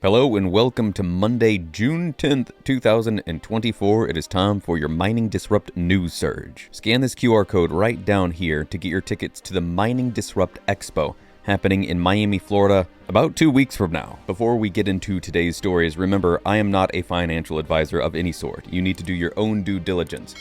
Hello and welcome to Monday, June 10th, 2024. It is time for your Mining Disrupt News Surge. Scan this QR code right down here to get your tickets to the Mining Disrupt Expo happening in Miami, Florida, about 2 weeks from now. Before we get into today's stories, remember, I am not a financial advisor of any sort. You need to do your own due diligence.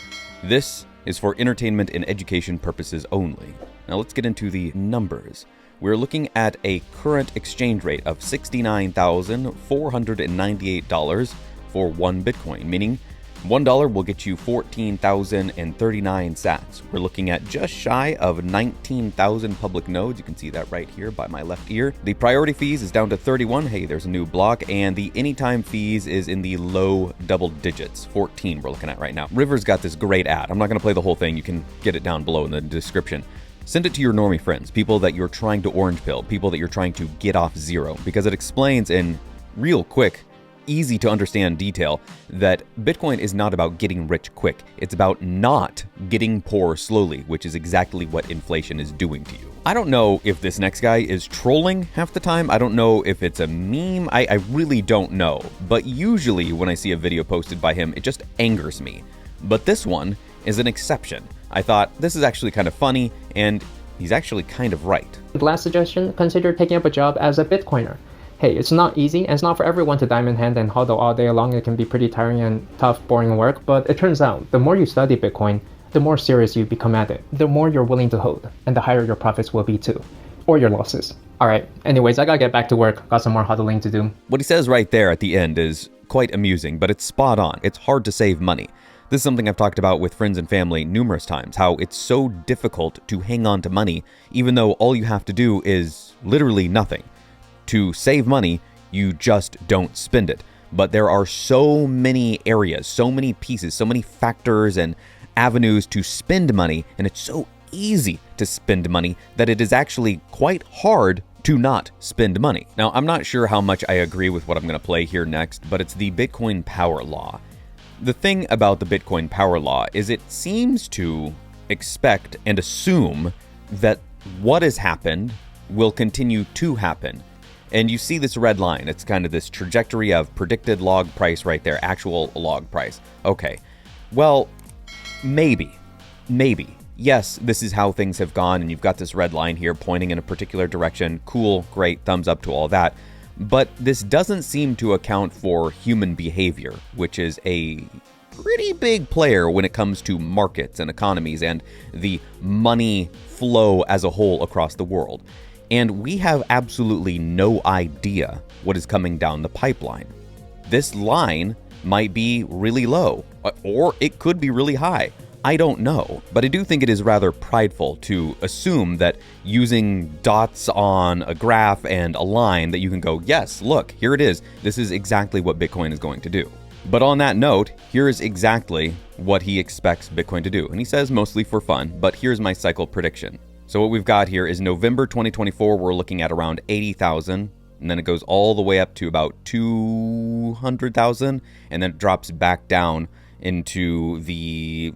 This is for entertainment and education purposes only. Now let's get into the numbers. We're looking at a current exchange rate of $69,498 for one Bitcoin, meaning $1 will get you 14,039 sats. We're looking at just shy of 19,000 public nodes. You can see that right here by my left ear. The priority fees is down to 31. Hey, there's a new block. And the anytime fees is in the low double digits. 14 we're looking at right now. River's got this great ad. I'm not going to play the whole thing. You can get it down below in the description. Send it to your normie friends, people that you're trying to orange pill, people that you're trying to get off zero, because it explains in real quick, easy to understand detail that Bitcoin is not about getting rich quick. It's about not getting poor slowly, which is exactly what inflation is doing to you. I don't know if this next guy is trolling half the time. I don't know if it's a meme. I really don't know. But usually when I see a video posted by him, it just angers me. But this one is an exception. I thought this is actually kind of funny, and he's actually kind of right. Last suggestion, consider taking up a job as a Bitcoiner. Hey, it's not easy, and it's not for everyone to diamond hand and hodl all day long. It can be pretty tiring and tough, boring work, but it turns out the more you study Bitcoin, the more serious you become at it, the more you're willing to hold, and the higher your profits will be too, or your losses. All right, anyways, I gotta get back to work. Got some more hodling to do. What he says right there at the end is quite amusing, but it's spot on. It's hard to save money. This is something I've talked about with friends and family numerous times, how it's so difficult to hang on to money, even though all you have to do is literally nothing. To save money, you just don't spend it. But there are so many areas, so many pieces, so many factors and avenues to spend money, and it's so easy to spend money that it is actually quite hard to not spend money. Now, I'm not sure how much I agree with what I'm going to play here next, but it's the Bitcoin power law. The thing about the Bitcoin power law is it seems to expect and assume that what has happened will continue to happen. And you see this red line. It's kind of this trajectory of predicted log price right there, actual log price. Okay, well, maybe. Yes, this is how things have gone, and you've got this red line here pointing in a particular direction. Cool, great, thumbs up to all that. But this doesn't seem to account for human behavior, which is a pretty big player when it comes to markets and economies and the money flow as a whole across the world. And we have absolutely no idea what is coming down the pipeline. This line might be really low, or it could be really high. I don't know, but I do think it is rather prideful to assume that using dots on a graph and a line that you can go, yes, look, here it is. This is exactly what Bitcoin is going to do. But on that note, here's exactly what he expects Bitcoin to do. And he says mostly for fun, but here's my cycle prediction. So what we've got here is November 2024, we're looking at around 80,000. And then it goes all the way up to about 200,000. And then it drops back down into the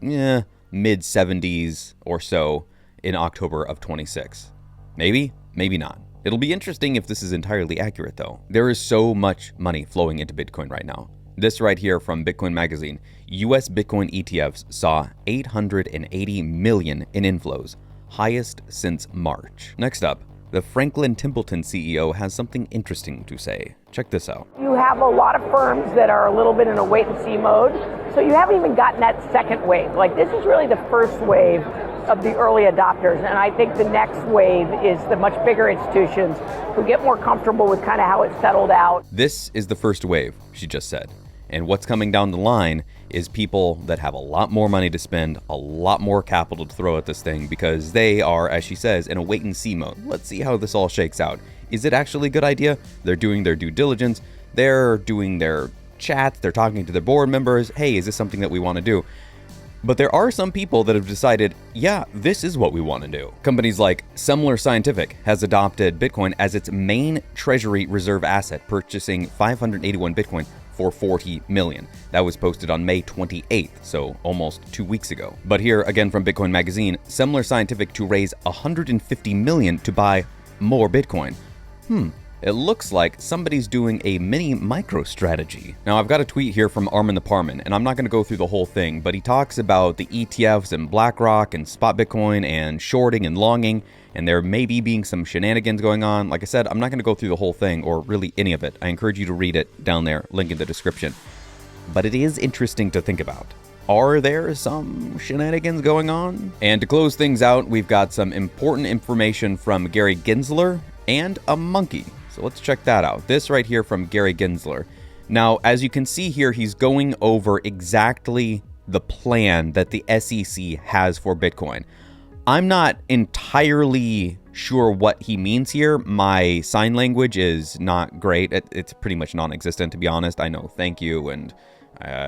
mid 70s or so in October of 26. Maybe not. It'll be interesting if this is entirely accurate though. There is so much money flowing into Bitcoin right now. This right here from Bitcoin Magazine, US Bitcoin ETFs saw 880 million in inflows, highest since March. Next up, the Franklin Templeton CEO has something interesting to say. Check this out. You have a lot of firms that are a little bit in a wait and see mode. So you haven't even gotten that second wave. Like this is really the first wave of the early adopters. And I think the next wave is the much bigger institutions who get more comfortable with kind of how it's settled out. This is the first wave, she just said. And what's coming down the line is people that have a lot more money to spend, a lot more capital to throw at this thing because they are, as she says, in a wait and see mode. Let's see how this all shakes out. Is it actually a good idea? They're doing their due diligence. They're doing their chats. They're talking to their board members. Hey, is this something that we want to do? But there are some people that have decided, yeah, this is what we want to do. Companies like Semler Scientific has adopted Bitcoin as its main treasury reserve asset, purchasing 581 Bitcoin for $40 million. That was posted on May 28th, so almost 2 weeks ago. But here, again from Bitcoin Magazine, Semler Scientific to raise $150 million to buy more Bitcoin. it looks like somebody's doing a mini micro-strategy. Now, I've got a tweet here from Arman the Parman, and I'm not going to go through the whole thing, but he talks about the ETFs and BlackRock and spot Bitcoin and shorting and longing, and there may be being some shenanigans going on. Like I said, I'm not going to go through the whole thing, or really any of it. I encourage you to read it down there, link in the description. But it is interesting to think about. Are there some shenanigans going on? And to close things out, we've got some important information from Gary Gensler and a monkey. So let's check that out. This right here from Gary Gensler. Now, as you can see here, he's going over exactly the plan that the SEC has for Bitcoin. I'm not entirely sure what he means here. My sign language is not great. It's pretty much non-existent, to be honest. I know thank you and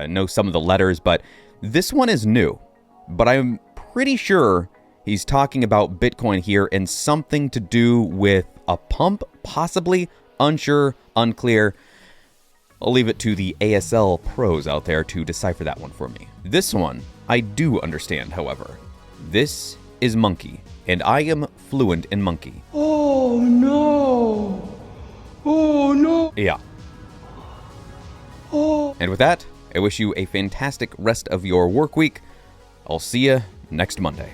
know some of the letters, but this one is new. But I'm pretty sure he's talking about Bitcoin here and something to do with a pump, possibly, unsure, unclear. I'll leave it to the ASL pros out there to decipher that one for me. This one I do understand, however. This is monkey, and I am fluent in monkey. Oh no! Oh no! Yeah. Oh. And with that, I wish you a fantastic rest of your work week. I'll see you next Monday.